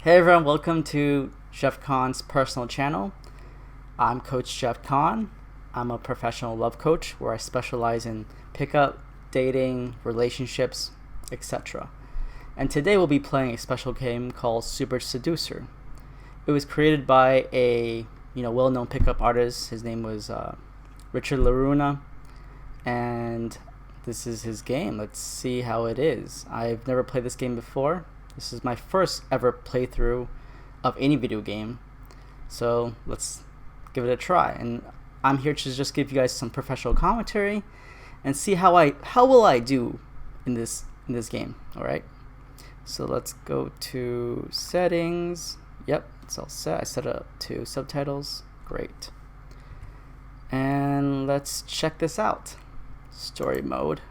Hey everyone, welcome to Chef Khan's personal channel. I'm Coach Chef Khan. I'm a professional love coach where I specialize in pickup, dating, relationships, etc. And today we'll be playing a special game called Super Seducer. It was created by a well-known pickup artist. His name was Richard Laruna, and this is his game. Let's see how it is. I've never played this game before. This is my first ever playthrough of any video game, so let's give it a try. And I'm here to just give you guys some professional commentary and see how will I do in this game. All right, so let's go to settings. Yep, it's all set. I set it up to subtitles. Great. And let's check this out. Story mode.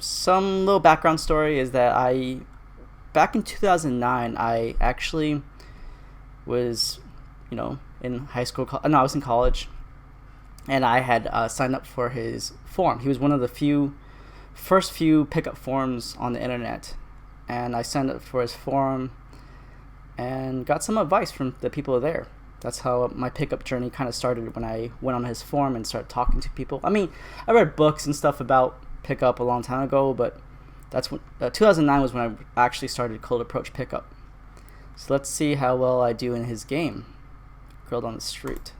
Some little background story is that back in 2009, I actually was, in high school. No, I was in college, and I had signed up for his forum. He was one of the first few pickup forums on the internet, and I signed up for his forum and got some advice from the people there. That's how my pickup journey kind of started, when I went on his forum and started talking to people. I mean, I read books and stuff about pickup a long time ago, but that's when 2009 was when I actually started cold approach pickup. So let's see how well I do in his game. Girl on the street.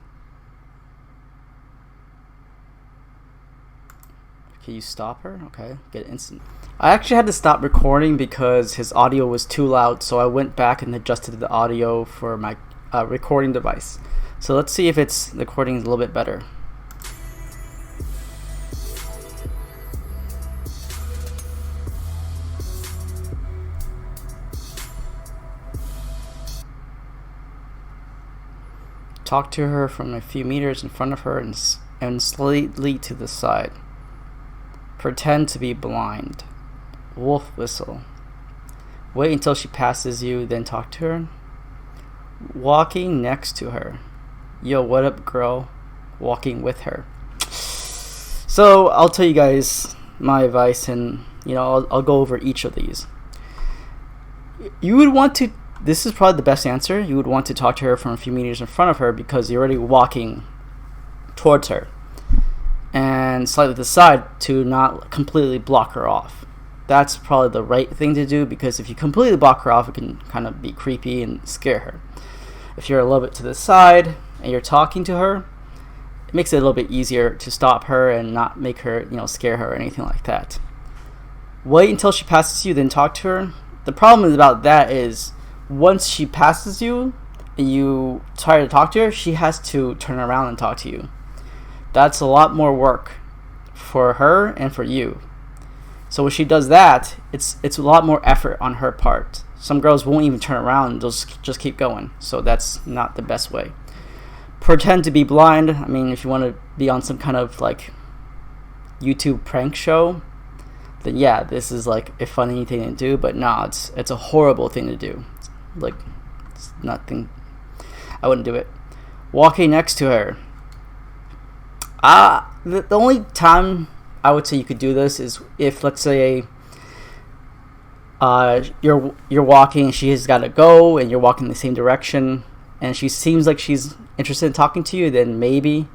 Can you stop her? Okay, get instant. I actually had to stop recording because his audio was too loud, so I went back and adjusted the audio for my recording device. So let's see if the recording is a little bit better. Talk to her from a few meters in front of her and slightly to the side. Pretend to be blind. Wolf whistle. Wait until she passes you, then talk to her. Walking next to her. Yo, what up, girl? Walking with her. So I'll tell you guys my advice, and I'll go over each of these. You would want to. This is probably the best answer. You would want to talk to her from a few meters in front of her because you're already walking towards her, and slightly to the side to not completely block her off. That's probably the right thing to do, because if you completely block her off, it can kind of be creepy and scare her. If you're a little bit to the side and you're talking to her, it makes it a little bit easier to stop her and not make her, scare her or anything like that. Wait until she passes you, then talk to her. The problem about that is, once she passes you and you try to talk to her, she has to turn around and talk to you. That's a lot more work for her and for you. So when she does that, it's a lot more effort on her part. Some girls won't even turn around, they'll just keep going. So that's not the best way. Pretend to be blind. I mean, if you want to be on some kind of like YouTube prank show, then yeah, this is like a funny thing to do. But no, it's a horrible thing to do. Like, it's nothing. I wouldn't do it. Walking next to her. The only time I would say you could do this is if, let's say, you're walking and she has got to go, and you're walking the same direction, and she seems like she's interested in talking to you, then maybe.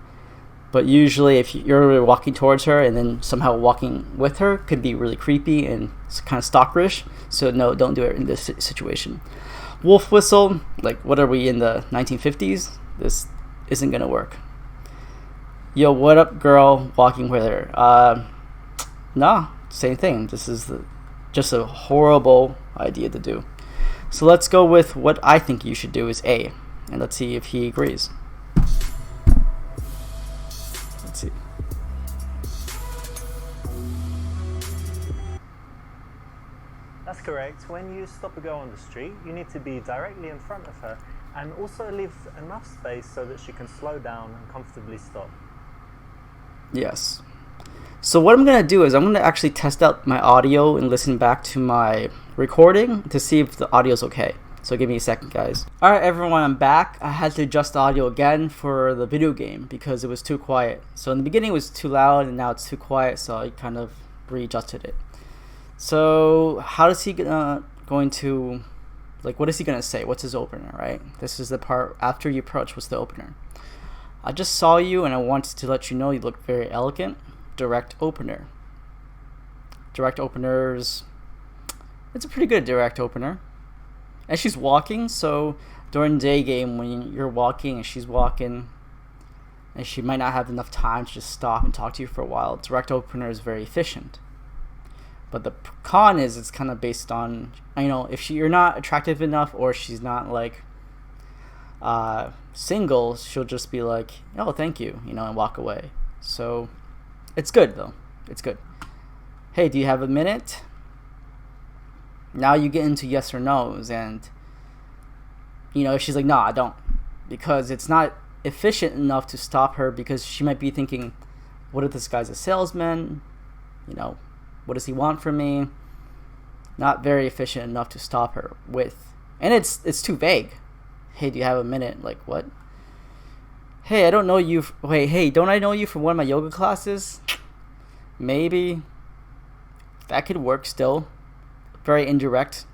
But usually, if you're walking towards her and then somehow walking with her, could be really creepy and kind of stalkerish. So no, don't do it in this situation. Wolf whistle, like, what are we in the 1950s? This isn't gonna work. Yo, what up, girl? Walking with her. No, same thing. This is just a horrible idea to do. So let's go with what I think you should do is A, and let's see if he agrees. Let's see. That's correct. When you stop a girl on the street, you need to be directly in front of her and also leave enough space so that she can slow down and comfortably stop. Yes. So what I'm going to do is I'm going to actually test out my audio and listen back to my recording to see if the audio is okay. So give me a second, guys. Alright everyone, I'm back. I had to adjust the audio again for the video game because it was too quiet. So in the beginning it was too loud and now it's too quiet, so I kind of readjusted it. So how is he going to, like, what is he gonna say? What's his opener, right? This is the part after you approach. What's the opener? I just saw you and I wanted to let you know you look very elegant. Direct opener. Direct openers. It's a pretty good direct opener. And she's walking, so during day game when you're walking and she's walking and she might not have enough time to just stop and talk to you for a while, direct opener is very efficient. But the con is it's kind of based on, if you're not attractive enough or she's not like single, she'll just be like, oh, thank you, and walk away. So it's good though. It's good. Hey, do you have a minute? Now you get into yes or no's, and if she's like, no, I don't, because it's not efficient enough to stop her, because she might be thinking, what if this guy's a salesman? What does he want from me? Not very efficient enough to stop her with. And it's too vague. Hey, do you have a minute? Like, what? Hey, I don't know you. Wait, hey, don't I know you from one of my yoga classes? Maybe. That could work still. Very indirect.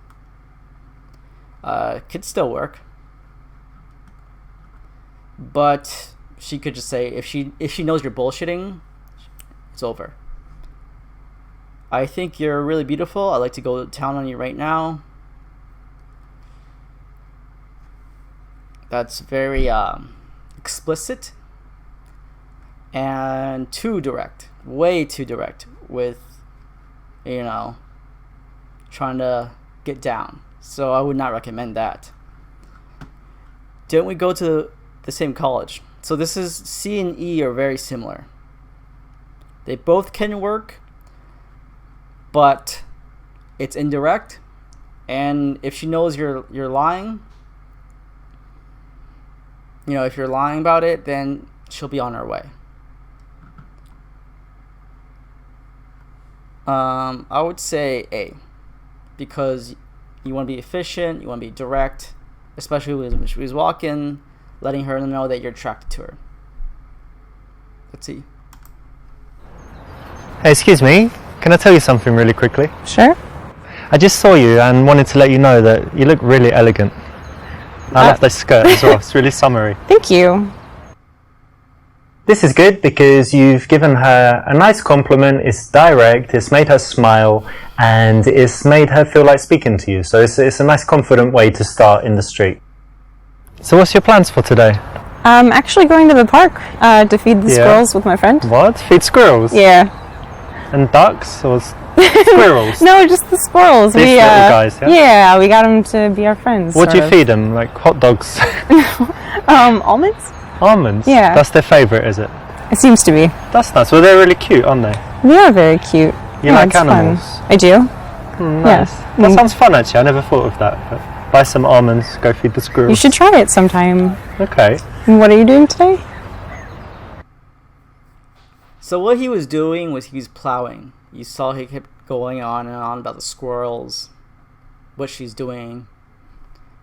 Could still work. But she could just say, if she knows you're bullshitting, it's over. I think you're really beautiful. I'd like to go to town on you right now. That's very explicit and too direct. Way too direct with, trying to get down. So I would not recommend that. Didn't we go to the same college? So this is C and E are very similar. They both can work, but it's indirect, and if she knows you're lying, if you're lying about it, then she'll be on her way. I would say A, because you want to be efficient, you want to be direct, especially when she's walking, letting her know that you're attracted to her. Let's see. Hey, excuse me. Can I tell you something really quickly? Sure. I just saw you and wanted to let you know that you look really elegant. I love the skirt as well. It's really summery. Thank you. This is good because you've given her a nice compliment. It's direct. It's made her smile, and it's made her feel like speaking to you. So it's a nice, confident way to start in the street. So what's your plans for today? I'm actually going to the park to feed the squirrels with my friend. What? Feed squirrels? Yeah. And ducks or squirrels? No, just the squirrels. These little guys, yeah? Yeah, we got them to be our friends. What do you feed them? Like hot dogs? Almonds? Almonds? Yeah. That's their favourite, is it? It seems to be. That's nice. Well, they're really cute, aren't they? They are very cute. You like animals? Fun. I do. Nice. Yeah. That sounds fun, actually. I never thought of that. But buy some almonds, go feed the squirrels. You should try it sometime. Okay. And what are you doing today? So what he was doing was he was plowing. You saw he kept going on and on about the squirrels, what she's doing.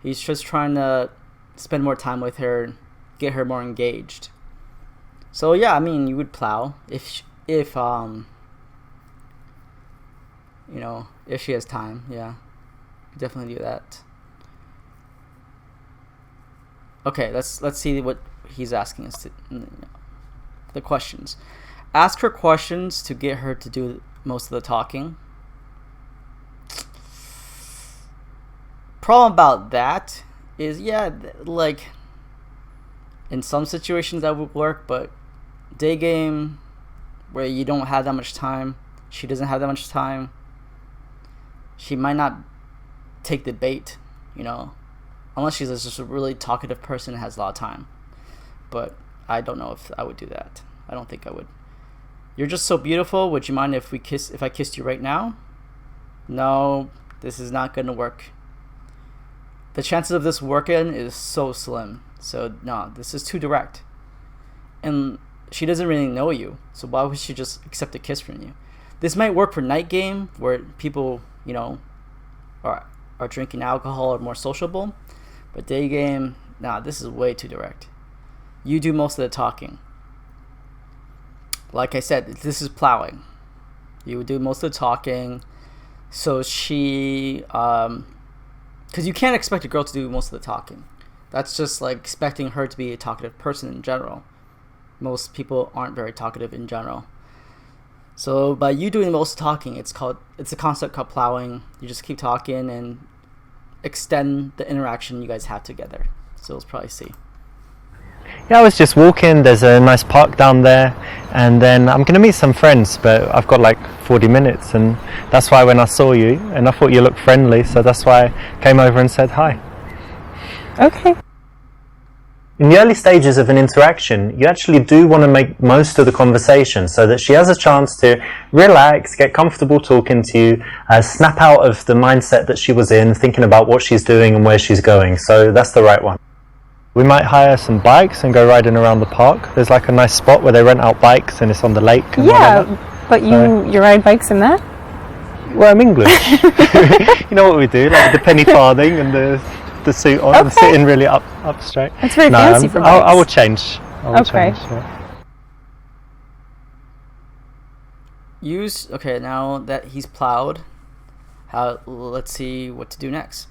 He's just trying to spend more time with her, get her more engaged. So yeah, I mean, you would plow if she has time. Yeah, definitely do that. Okay, let's see what he's asking us to. The questions. Ask her questions to get her to do most of the talking. Problem about that is, like, in some situations that would work, but day game where you don't have that much time, she doesn't have that much time, she might not take the bait, unless she's just a really talkative person and has a lot of time. But I don't know if I would do that. I don't think I would. You're just so beautiful. Would you mind if I kissed you right now? No, this is not going to work. The chances of this working is so slim. So no, this is too direct. And she doesn't really know you, so why would she just accept a kiss from you? This might work for night game where people, are drinking alcohol or more sociable. But day game, this is way too direct. You do most of the talking. Like I said, this is plowing. You would do most of the talking. So she, because you can't expect a girl to do most of the talking. That's just like expecting her to be a talkative person in general. Most people aren't very talkative in general. So by you doing most talking, it's a concept called plowing. You just keep talking and extend the interaction you guys have together. So let's probably see. Yeah, I was just walking. There's a nice park down there, and then I'm going to meet some friends, but I've got like 40 minutes, and that's why when I saw you, and I thought you looked friendly, so that's why I came over and said hi. Okay. In the early stages of an interaction, you actually do want to make most of the conversation so that she has a chance to relax, get comfortable talking to you, snap out of the mindset that she was in, thinking about what she's doing and where she's going. So that's the right one. We might hire some bikes and go riding around the park. There's like a nice spot where they rent out bikes and it's on the lake. And Yeah, but you ride bikes in that? Well, I'm English. You know what we do, like the penny farthing and the suit on, and sitting really up straight. That's very fancy for bikes. I will change. Okay. Now that he's plowed, let's see what to do next.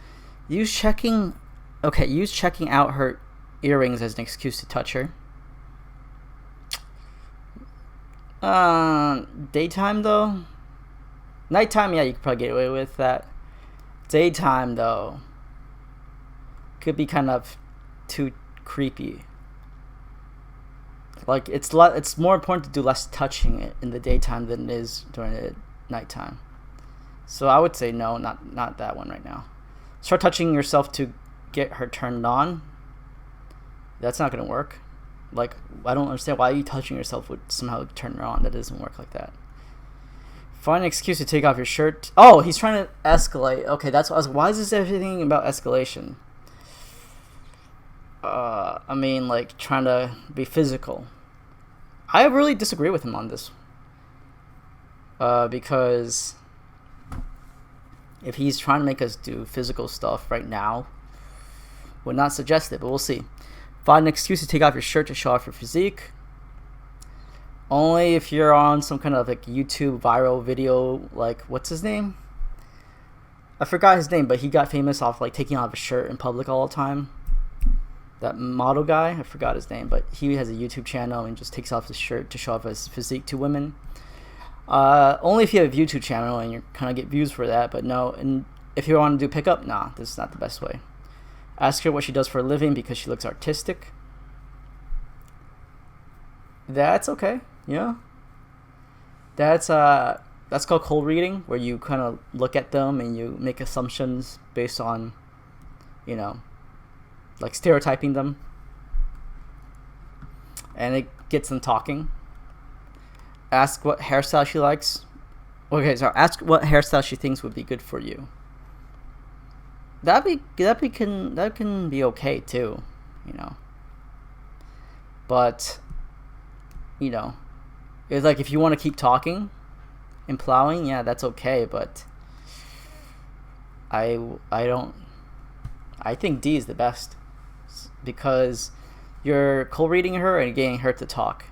Use checking out her earrings as an excuse to touch her. Daytime though? Nighttime, yeah, you could probably get away with that. Daytime though, could be kind of too creepy. Like it's more important to do less touching it in the daytime than it is during the nighttime. So I would say no, not that one right now. Start touching yourself to get her turned on. That's not gonna work. Like, I don't understand why you touching yourself would somehow turn her on. That doesn't work like that. Find an excuse to take off your shirt. Oh, he's trying to escalate. Okay, that's what I was. Why is this everything about escalation? I mean, like, trying to be physical. I really disagree with him on this. Because if he's trying to make us do physical stuff right now, would not suggest it, but we'll see. Find an excuse to take off your shirt to show off your physique. Only if you're on some kind of like YouTube viral video, like, what's his name? I forgot his name, but he got famous off like taking off his shirt in public all the time. That model guy, I forgot his name, but he has a YouTube channel and just takes off his shirt to show off his physique to women. Only if you have a YouTube channel and you kind of get views for that, but no. And if you want to do pickup, nah, this is not the best way. Ask her what she does for a living because she looks artistic. That's okay, yeah. That's called cold reading, where you kind of look at them and you make assumptions based on, like stereotyping them. And it gets them talking. Ask what hairstyle she likes. Okay, so ask what hairstyle she thinks would be good for you. That can be okay too, But it's like if you want to keep talking and plowing, yeah, that's okay. But I think D is the best because you're cold reading her and getting her to talk.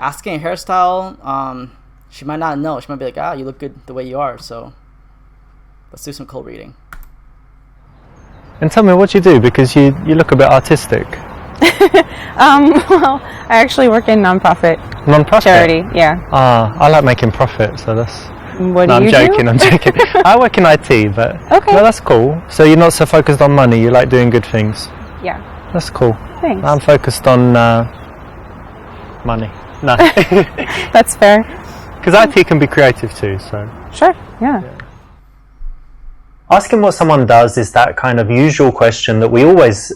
Asking a hairstyle, she might not know. She might be like, you look good the way you are. So let's do some cold reading. And tell me what you do, because you look a bit artistic. Well, I actually work in non-profit charity. Yeah. I like making profit, so that's. What do you do? I'm joking. I work in IT, but okay. No, that's cool. So you're not so focused on money. You like doing good things. Yeah. That's cool. Thanks. I'm focused on money. No. That's fair. Because IT can be creative too. So. Sure. Yeah. Asking what someone does is that kind of usual question that we always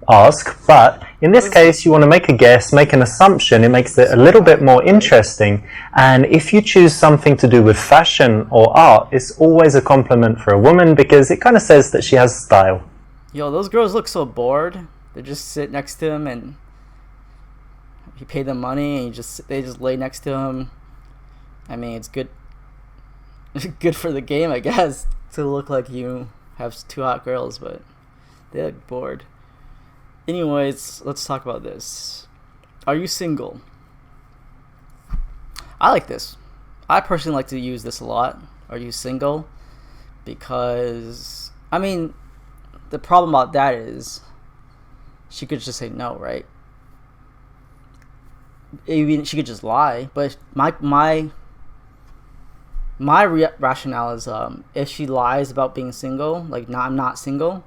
ask, but in this case you want to make a guess, make an assumption. It makes it a little bit more interesting, and if you choose something to do with fashion or art, it's always a compliment for a woman because it kind of says that she has style. Yo, those girls look so bored. They just sit next to him and you pay them money and they just lay next to him. I mean, it's good for the game, I guess, to look like you have two hot girls, but they look bored. Anyways, let's talk about this. Are you single? I like this. I personally like to use this a lot. Are you single? because I mean, the problem about that is she could just say no, right? Even she could just lie, but my rationale is if she lies about being single, like I'm not single,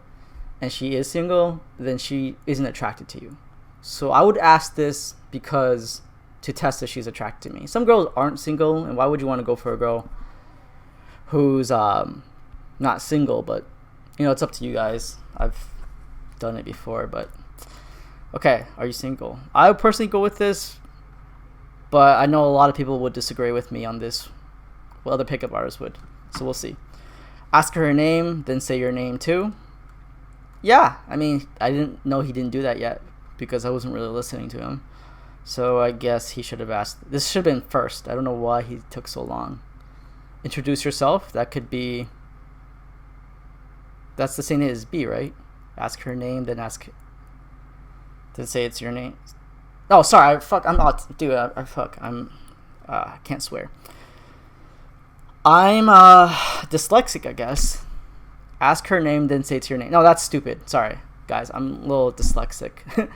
and she is single, then she isn't attracted to you. So I would ask this because to test if she's attracted to me. Some girls aren't single, and why would you want to go for a girl who's not single? But it's up to you guys. I've done it before, but okay, are you single? I would personally go with this, but I know a lot of people would disagree with me on this. Well, other pickup artists would, so we'll see. Ask her name, then say your name too. Yeah, I mean, I didn't know he didn't do that yet because I wasn't really listening to him. So I guess he should have asked. This should have been first. I don't know why he took so long. Introduce yourself. That could be. That's the same as B, right? Ask her name, then say it's your name. Oh, sorry. I'm not. Dude, I can't swear. I'm dyslexic, I guess. Ask her name, then say it's your name. No, that's stupid. Sorry, guys. I'm a little dyslexic.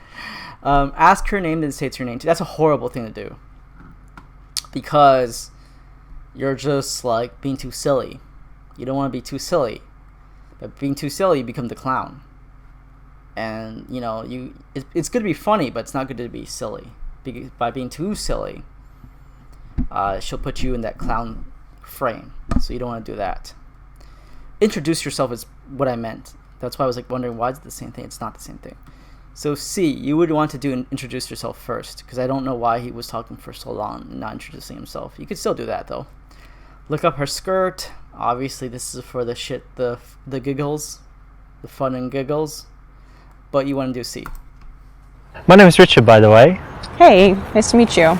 Ask her name, then say it's your name. That's a horrible thing to do. Because you're just like being too silly. You don't want to be too silly. But being too silly, you become the clown. And, it's good to be funny, but it's not good to be silly. By being too silly, she'll put you in that clown frame. So you don't want to do that. Introduce yourself is what I meant. That's why I was like wondering why is it the same thing. It's not the same thing. So C, you would want to do introduce yourself first, because I don't know why he was talking for so long and not introducing himself. You could still do that though. Look up her skirt. Obviously this is for the shit, the giggles, the fun and giggles. But you want to do C. My name is Richard, by the way. Hey, nice to meet you.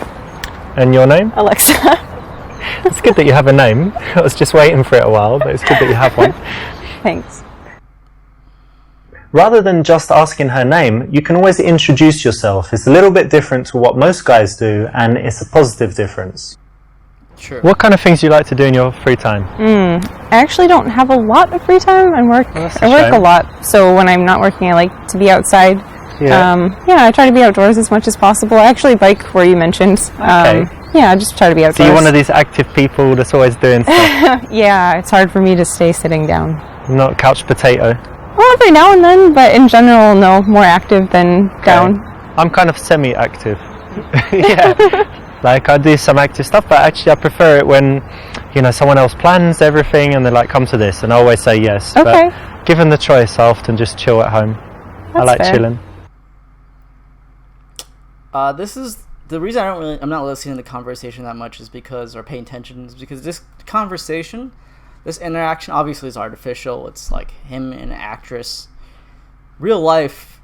And your name? Alexa. It's good that you have a name. I was just waiting for it a while, but it's good that you have one. Thanks. Rather than just asking her name, you can always introduce yourself. It's a little bit different to what most guys do, and it's a positive difference. Sure. What kind of things do you like to do in your free time? I actually don't have a lot of free time. I work a lot, so when I'm not working, I like to be outside. Yeah. I try to be outdoors as much as possible. I actually bike where you mentioned. Okay. I just try to be outdoors. So you're one of these active people that's always doing stuff? Yeah, it's hard for me to stay sitting down. Not couch potato? Well, every now and then, but in general, no, more active than down. I'm kind of semi-active. Yeah. Like, I do some active stuff, but actually I prefer it when, someone else plans everything and they're like, come to this, and I always say yes. Okay. But given the choice, I often just chill at home. That's I like fair. chilling. This is the reason I'm not listening to the conversation that much or paying attention is because this conversation, this interaction obviously is artificial. It's like him and an actress. Real life,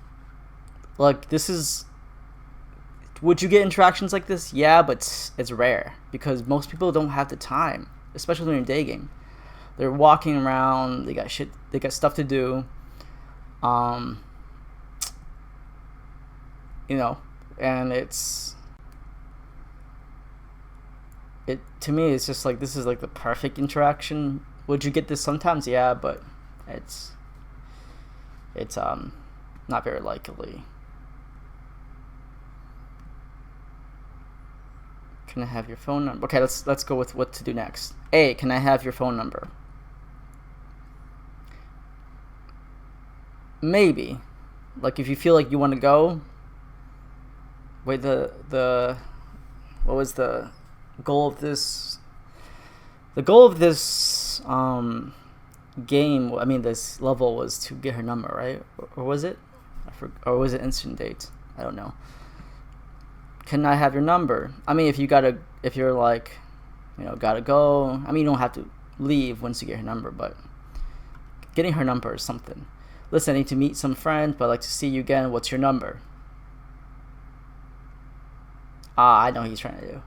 like would you get interactions like this? Yeah, but it's rare because most people don't have the time, especially when you're in a day game. They're walking around, they got stuff to do. And to me it's just like this is like the perfect interaction. Would you get this sometimes? Yeah, but it's not very likely. Can I have your phone number? Okay, let's go with what to do next. A, can I have your phone number? Maybe. Like if you feel like you want to go. Wait, what was the goal of this? The goal of this game, I mean this level, was to get her number, right? Or was it? Or was it instant date? I don't know. Can I have your number? I mean, if you're like, gotta go. I mean, you don't have to leave once you get her number, but getting her number is something. Listen, I need to meet some friends, but I'd like to see you again. What's your number? I know what he's trying to do.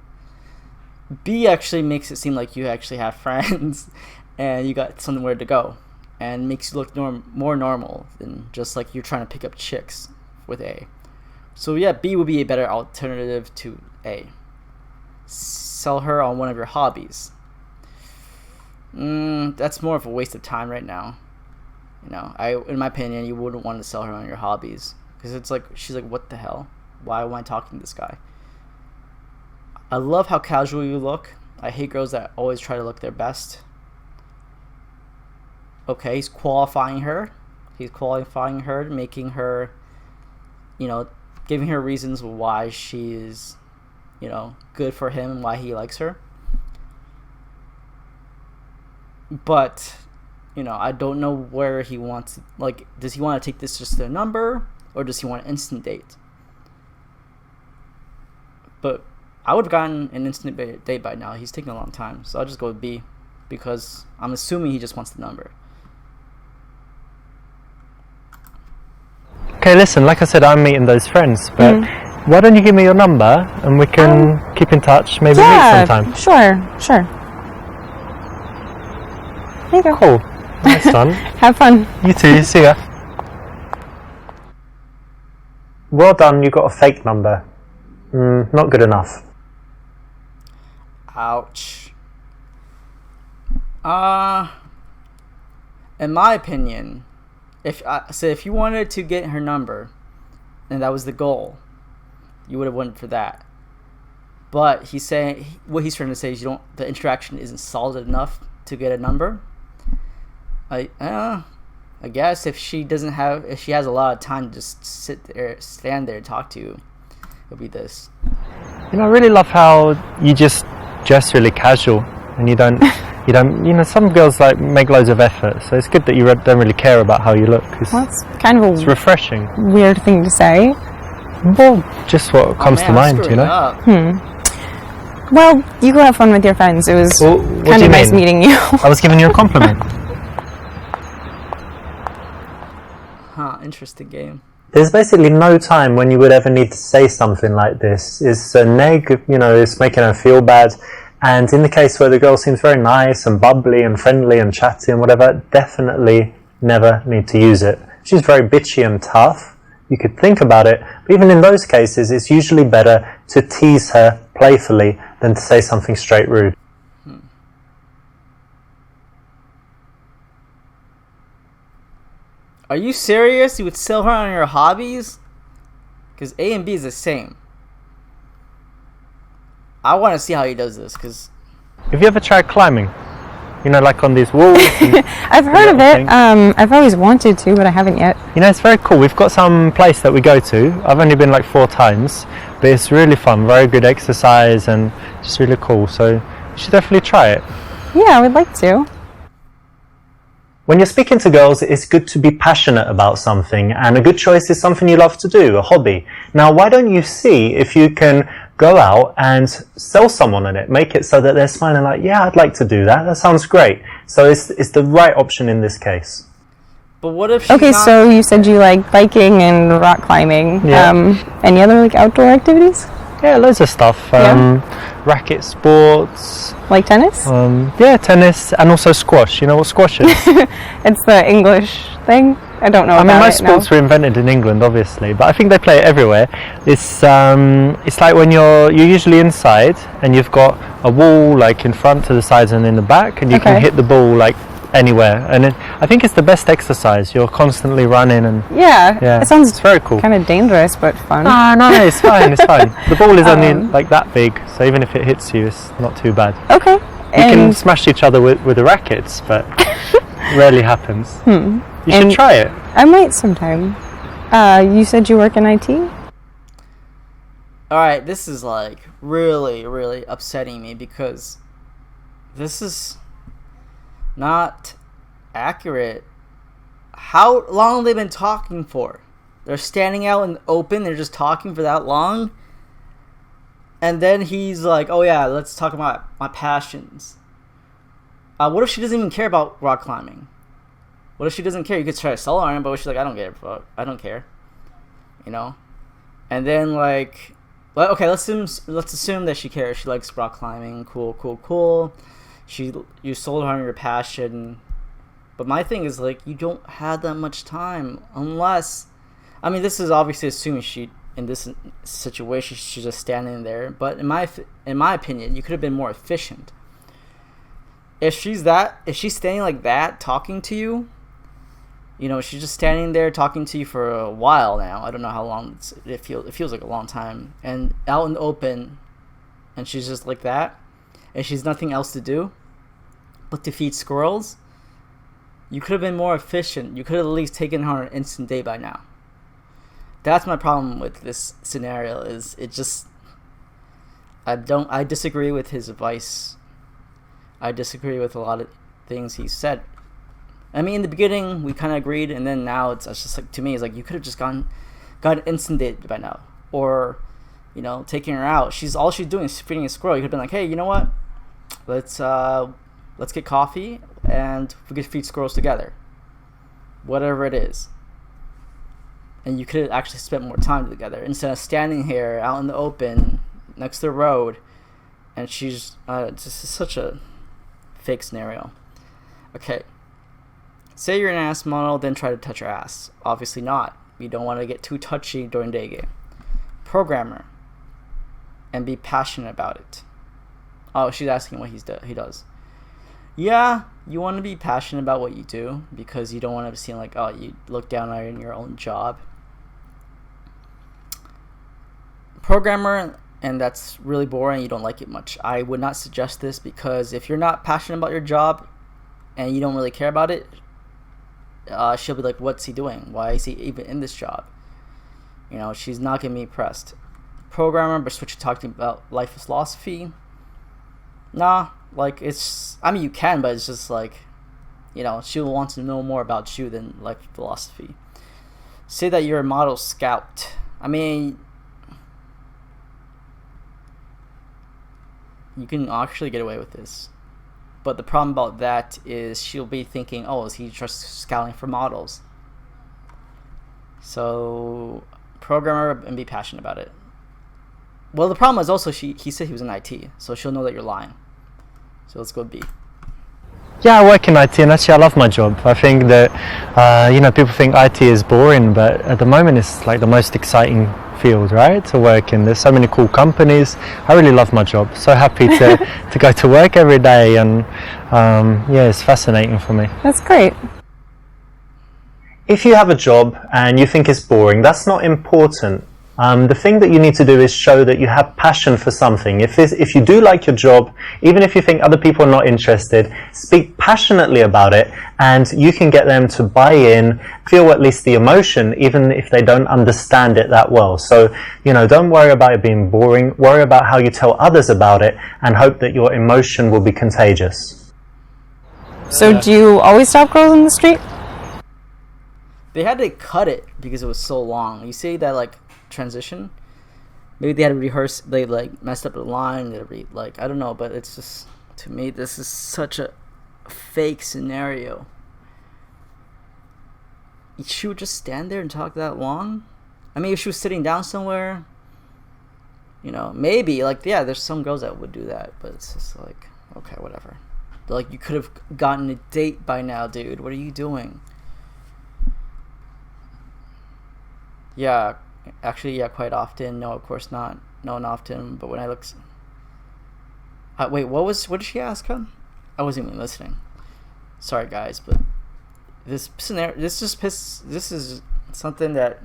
B actually makes it seem like you actually have friends and you got somewhere to go, and makes you look more normal than just like you're trying to pick up chicks with A. So yeah, B would be a better alternative to A. Sell her on one of your hobbies. That's more of a waste of time right now. In my opinion, you wouldn't want to sell her on your hobbies because it's like she's like, what the hell? Why am I talking to this guy? I love how casual you look. I hate girls that always try to look their best. Okay, he's qualifying her. Making her, giving her reasons why she is, good for him and why he likes her. But, I don't know where he wants, does he want to take this just to a number, or does he want an instant date? But I would have gotten an instant date by now. He's taking a long time, so I'll just go with B, because I'm assuming he just wants the number. Okay, listen, like I said, I'm meeting those friends, but why don't you give me your number and we can keep in touch, maybe meet sometime? Sure. There you go. Cool. Nice one. Have fun. You too, see ya. Well done, you got a fake number. Not good enough. Ouch. In my opinion, if you wanted to get her number, and that was the goal, you would have went for that. But what he's trying to say is the interaction isn't solid enough to get a number. I guess if she has a lot of time to just stand there and talk to you, it'll be this. I really love how you just dress really casual and you don't, some girls make loads of effort, so it's good that you don't really care about how you look. That's kind of it's refreshing. Weird thing to say. Well, just what comes to mind, Well, you go have fun with your friends. It was kind of nice meeting you. I was giving you a compliment. Interesting game. There's basically no time when you would ever need to say something like this. It's a neg, it's making her feel bad. And in the case where the girl seems very nice and bubbly and friendly and chatty and whatever, definitely never need to use it. She's very bitchy and tough. You could think about it, but even in those cases, it's usually better to tease her playfully than to say something straight rude. Are you serious? You would sell her on your hobbies? Because A and B is the same. I want to see how he does this, because... Have you ever tried climbing? Like on these walls? I've heard of it. I've always wanted to, but I haven't yet. It's very cool. We've got some place that we go to. I've only been 4 times, but it's really fun. Very good exercise and just really cool. So you should definitely try it. Yeah, I would like to. When you're speaking to girls, it's good to be passionate about something, and a good choice is something you love to do, a hobby. Now, why don't you see if you can go out and sell someone on it, make it so that they're smiling yeah, I'd like to do that, that sounds great. So it's the right option in this case. But what if so you said you like biking and rock climbing. Yeah. Any other outdoor activities? Yeah, loads of stuff. Racket sports. Like tennis? Yeah, tennis and also squash. You know what squash is? It's the English thing. I don't know. Most sports were invented in England, obviously, but I think they play it everywhere. It's like when you're usually inside and you've got a wall in front, to the sides, and in the back, and you can hit the ball anywhere. And I think it's the best exercise. You're constantly running and it sounds it's very cool. Kind of dangerous, but fun. No, it's fine. It's fine. The ball is only that big, so even if it hits you, it's not too bad. Okay. You can smash each other with the rackets, but rarely happens. You should try it. I might sometime. You said you work in IT? Alright, this is really, really upsetting me, because this is not accurate. How long have they been talking for? They're standing out in the open, they're just talking for that long? And then he's like, oh yeah, let's talk about my passions. What if she doesn't even care about rock climbing? What if she doesn't care? You could try to sell her on it, but she's like, I don't care. And then okay, let's assume that she cares. She likes rock climbing. Cool. You sold her on your passion, but my thing is you don't have that much time, unless, this is obviously assuming in this situation she's just standing there. But in my opinion, you could have been more efficient. if she's standing like that talking to you, she's just standing there talking to you for a while now. I don't know how long it feels like a long time, and out in the open, and she's just like that, and she's nothing else to do but to feed squirrels. You could have been more efficient. You could have at least taken her on an instant date by now. That's my problem with this scenario. Is it just I disagree with his advice. I disagree with a lot of things he said. I mean, in the beginning we kind of agreed, and then now it's just like, to me, it's like you could have just got an instant date by now, or taking her out. All she's doing is feeding a squirrel. You could have been like, hey, you know what? Let's get coffee and we could feed squirrels together. Whatever it is. And you could have actually spent more time together instead of standing here out in the open next to the road, and she's this is such a fake scenario. Okay. Say you're an ass model, then try to touch her ass. Obviously not. You don't want to get too touchy during day game. Programmer. And be passionate about it. Oh, she's asking what he does. Yeah, you want to be passionate about what you do because you don't want to be seen like, oh, you look down on your own job. Programmer, and that's really boring. You don't like it much. I would not suggest this because if you're not passionate about your job and you don't really care about it, she'll be like, what's he doing? Why is he even in this job? She's not going to be impressed. Programmer, but switch to talking about life philosophy. Nah, like you can, but it's just like, she'll want to know more about you than life philosophy. Say that you're a model scout. I mean, you can actually get away with this. But the problem about that is she'll be thinking, oh, is he just scouting for models? So, programmer and be passionate about it. Well, the problem is also he said he was in IT, so she'll know that you're lying. So let's go B. Yeah, I work in IT, and actually I love my job. I think that, people think IT is boring, but at the moment it's like the most exciting field, right, to work in. There's so many cool companies. I really love my job. So happy to go to work every day, and it's fascinating for me. That's great. If you have a job and you think it's boring, that's not important. The thing that you need to do is show that you have passion for something. If you do like your job, even if you think other people are not interested, speak passionately about it, and you can get them to buy in, feel at least the emotion, even if they don't understand it that well. So, don't worry about it being boring. Worry about how you tell others about it, and hope that your emotion will be contagious. So do you always stop girls in the street? They had to cut it because it was so long. You see that, transition? Maybe they had to rehearse. They messed up the line. They I don't know, but it's just, to me, this is such a fake scenario. She would just stand there and talk that long. I mean, if she was sitting down somewhere, maybe there's some girls that would do that, but it's just okay, whatever. You could have gotten a date by now, dude. What are you doing? Yeah. Actually, yeah, quite often. No, of course not. No, not often. But when I look... wait, what did she ask him? I wasn't even listening. Sorry, guys, but this scenario... This is something that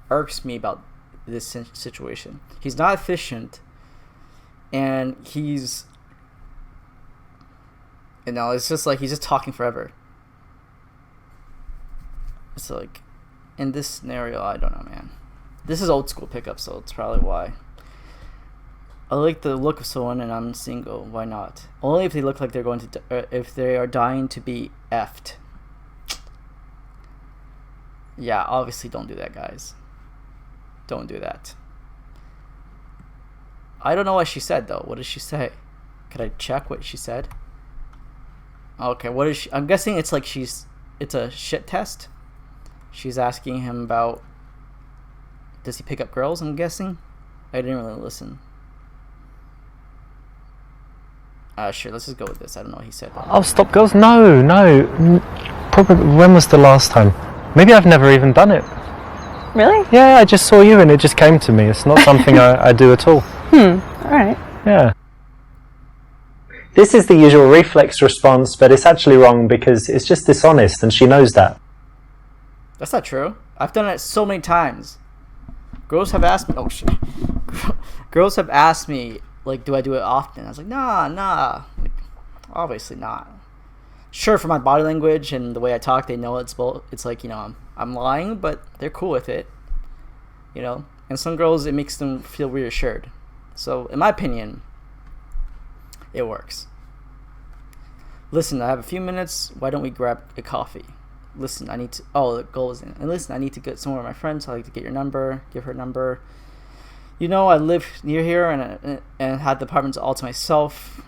irks me about this situation. He's not efficient, and he's... it's just he's just talking forever. It's in this scenario, I don't know, man. This is old school pickup, so it's probably why. I like the look of someone and I'm single. Why not? Only if they look like they're going to... if they are dying to be effed. Yeah, obviously don't do that, guys. Don't do that. I don't know what she said, though. What did she say? Could I check what she said? Okay, what is she... I'm guessing it's it's a shit test. She's asking him about... Does he pick up girls, I'm guessing? I didn't really listen. Sure, let's just go with this. I don't know what he said. Oh, stop girls? No. Probably, when was the last time? Maybe I've never even done it. Really? Yeah, I just saw you and it just came to me. It's not something I do at all. Alright. Yeah. This is the usual reflex response, but it's actually wrong because it's just dishonest and she knows that. That's not true. I've done it so many times. Girls have asked me, oh shit. Girls have asked me, like, do I do it often? I was like, nah. Like, obviously not. Sure, for my body language and the way I talk, they know it's both. It's like, I'm lying, but they're cool with it. And some girls, it makes them feel reassured. So, in my opinion, it works. Listen, I have a few minutes. Why don't we grab a coffee? Listen, I need to. Oh, the goal is in. And listen, I need to get somewhere with my friends. So I like to get your number, give her number. I live near here and had the apartments all to myself.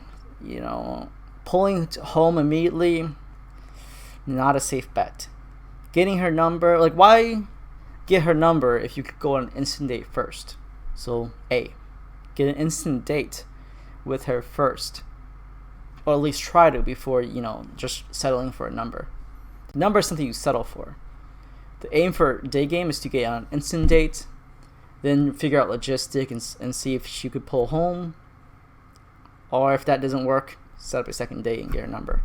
Pulling home immediately, not a safe bet. Getting her number, like, why get her number if you could go on an instant date first? So, A, get an instant date with her first, or at least try to before just settling for a number. The number is something you settle for. The aim for day game is to get on an instant date, then figure out logistic and see if she could pull home, or if that doesn't work, set up a second date and get her number.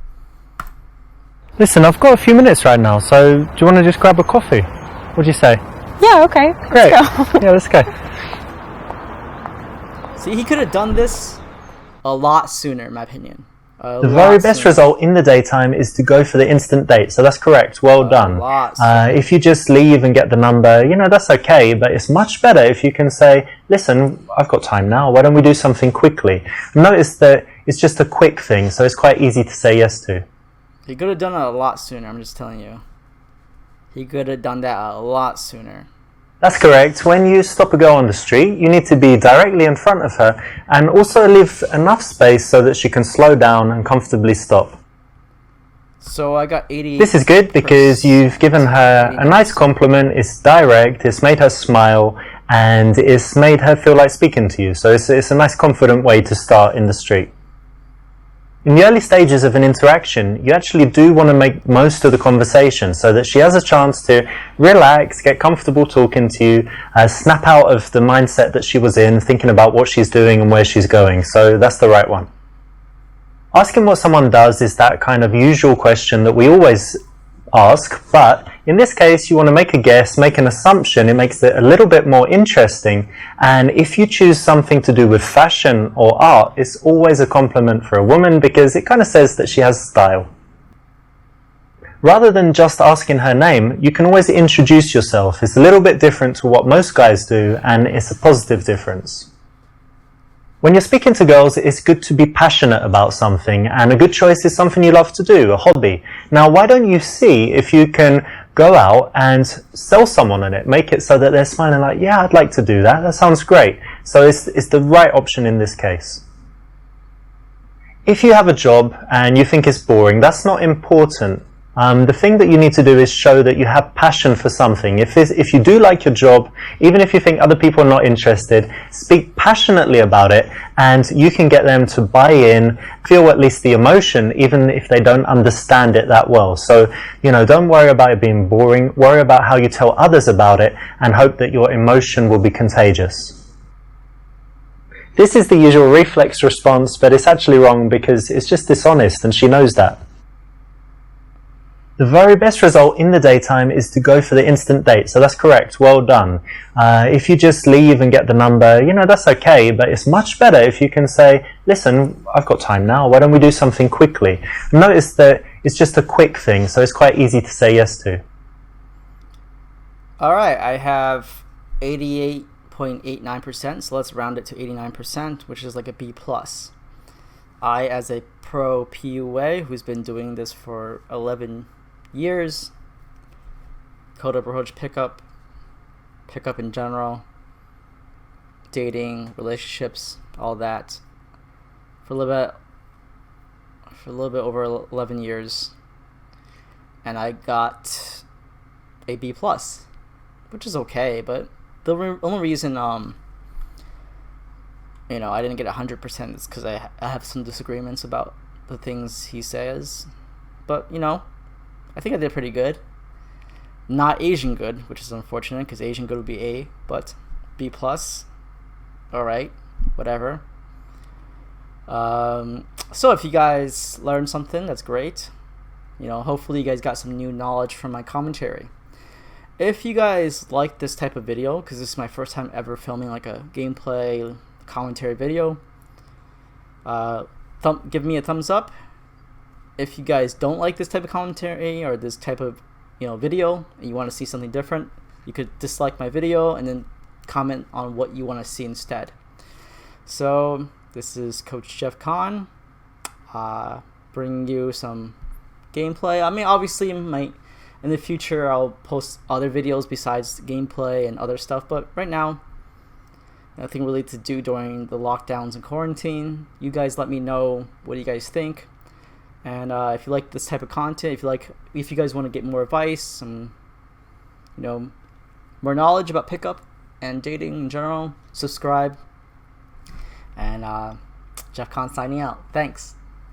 Listen, I've got a few minutes right now, so do you want to just grab a coffee? What do you say? Yeah, okay. Great. Let's go. Yeah, let's go. See, he could have done this a lot sooner, in my opinion. The very best result in the daytime is to go for the instant date, so that's correct. Well done. If you just leave and get the number, that's okay, but it's much better if you can say, listen, I've got time now, why don't we do something quickly? Notice that it's just a quick thing, so it's quite easy to say yes to. He could have done it a lot sooner, I'm just telling you. He could have done that a lot sooner. That's correct. When you stop a girl on the street, you need to be directly in front of her and also leave enough space so that she can slow down and comfortably stop. So I got 80. This is good because you've given her a nice compliment, it's direct, it's made her smile, and it's made her feel like speaking to you. So it's a nice confident way to start in the street. In the early stages of an interaction, you actually do want to make most of the conversation so that she has a chance to relax, get comfortable talking to you, snap out of the mindset that she was in, thinking about what she's doing and where she's going. So that's the right one. Asking what someone does is that kind of usual question that we always ask, but in this case you want to make a guess, make an assumption. It makes it a little bit more interesting, and if you choose something to do with fashion or art, it's always a compliment for a woman because it kind of says that she has style. Rather than just asking her name, you can always introduce yourself. It's a little bit different to what most guys do, and it's a positive difference. When you're speaking to girls, it's good to be passionate about something, and a good choice is something you love to do, a hobby. Now, why don't you see if you can go out and sell someone on it, make it so that they're smiling like, yeah, I'd like to do that, that sounds great. So it's the right option in this case. If you have a job and you think it's boring, that's not important. The thing that you need to do is show that you have passion for something. If you do like your job, even if you think other people are not interested, speak passionately about it and you can get them to buy in, feel at least the emotion, even if they don't understand it that well. So, don't worry about it being boring, worry about how you tell others about it and hope that your emotion will be contagious. This is the usual reflex response, but it's actually wrong because it's just dishonest and she knows that. The very best result in the daytime is to go for the instant date, so that's correct, well done. If you just leave and get the number, that's okay, but it's much better if you can say, listen, I've got time now, why don't we do something quickly? Notice that it's just a quick thing, so it's quite easy to say yes to. Alright, I have 88.89%, so let's round it to 89%, which is like a B+. I, as a pro PUA who's been doing this for 11 years, code approach, pickup in general, dating, relationships, all that, for a little bit over 11 years, and I got a B+, which is okay, but the only reason I didn't get 100% is because I have some disagreements about the things he says, but I think I did pretty good. Not Asian good, which is unfortunate because Asian good would be A, but B+. Alright, whatever. So if you guys learned something, that's great. Hopefully you guys got some new knowledge from my commentary. If you guys like this type of video, because this is my first time ever filming like a gameplay commentary video, give me a thumbs up. If you guys don't like this type of commentary or this type of video, and you want to see something different, you could dislike my video and then comment on what you want to see instead. So this is Coach Jeff Kahn, bringing you some gameplay. I mean, obviously in the future I'll post other videos besides gameplay and other stuff, but right now nothing really to do during the lockdowns and quarantine. You guys let me know what you guys think, and if you like this type of content, if you guys want to get more advice, some more knowledge about pickup and dating in general, subscribe. And Jeff Kahn signing out. Thanks.